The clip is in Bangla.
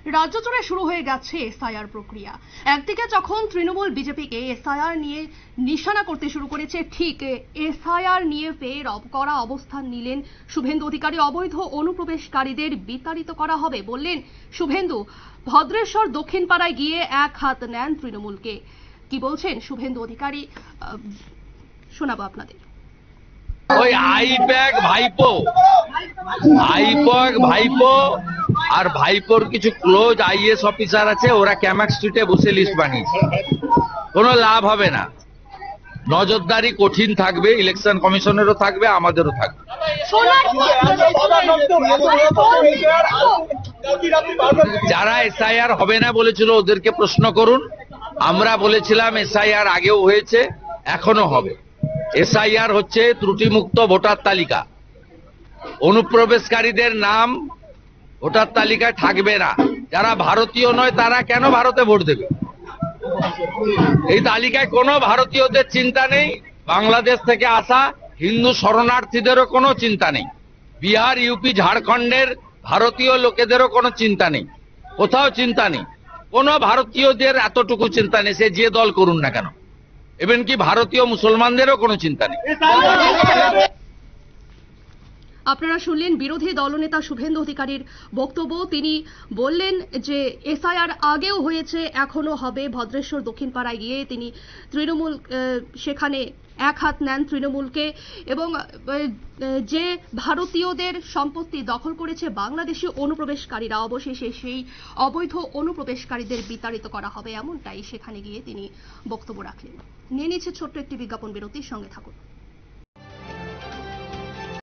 রাজ্য জুড়ে শুরু হয়ে গেছে এসআইআর প্রক্রিয়া। একদিকে যখন তৃণমূল বিজেপিকে এসআইআর নিয়ে নিশানা করতে শুরু করেছে, ঠিক এসআইআর নিয়ে ফের কড়া অবস্থান নিলেন শুভেন্দু অধিকারী। অবৈধ অনুপ্রবেশকারীদের বিতাড়িত করা হবে বললেন শুভেন্দু। ভদ্রেশ্বর দক্ষিণ পাড়ায় গিয়ে এক হাত নেন তৃণমূলকে। কি বলছেন শুভেন্দু অধিকারী শোনাবো আপনাদের। ওই আইপ্যাক ভাইপো আর ভাইপোর কিছু ক্লোজ আইএস অফিসার আছে, ওরা ক্যামাক স্ট্রিটে বসে লিস্ট বানিয়েছে। কোনো লাভ হবে না। নজরদারি কঠিন থাকবে, ইলেকশন কমিশনেরও থাকবে, আমাদেরও থাকবে। যারা এসআইআর হবে না বলেছিল ওদেরকে প্রশ্ন করুন। আমরা বলেছিলাম এসআইআর আগেও হয়েছে, এখনো হবে। এসআইআর হচ্ছে ত্রুটিমুক্ত ভোটার তালিকা। অনুপ্রবেশকারীদের নাম ভোটার তালিকায় থাকবে না। যারা ভারতীয় নয় তারা কেন ভারতে ভোট দেবে? এই তালিকায় কোনো ভারতীয়দের চিন্তা নেই। বাংলাদেশ থেকে আসা হিন্দু শরণার্থীদেরও কোনো চিন্তা নেই। বিহার, ইউপি, ঝাড়খণ্ডের ভারতীয় লোকেদেরও কোনো চিন্তা নেই। কোথাও চিন্তা নেই। কোনো ভারতীয়দের এতটুকু চিন্তা নেই, সে যে দল করুন না কেন। এমন কি ভারতীয় মুসলমানদেরও কোনো চিন্তা নেই। আপনারা শুনলেন বিরোধী দলনেতা শুভেন্দু অধিকারীর বক্তব্য। তিনি বললেন যে এসআইআর আগেও হয়েছে, এখনো হবে। ভদ্রেশ্বর দক্ষিণ পাড়ায় গিয়ে তিনি তৃণমূল সেখানে এক হাত নেন তৃণমূলকে, এবং যে ভারতীয়দের সম্পত্তি দখল করেছে বাংলাদেশি অনুপ্রবেশকারীরা, অবশেষে সেই অবৈধ অনুপ্রবেশকারীদের বিতাড়িত করা হবে, এমনটাই সেখানে গিয়ে তিনি বক্তব্য রাখলেন। নিয়ে নিচ্ছে ছোট্ট একটি বিজ্ঞাপন বিরতির সঙ্গে থাকুন।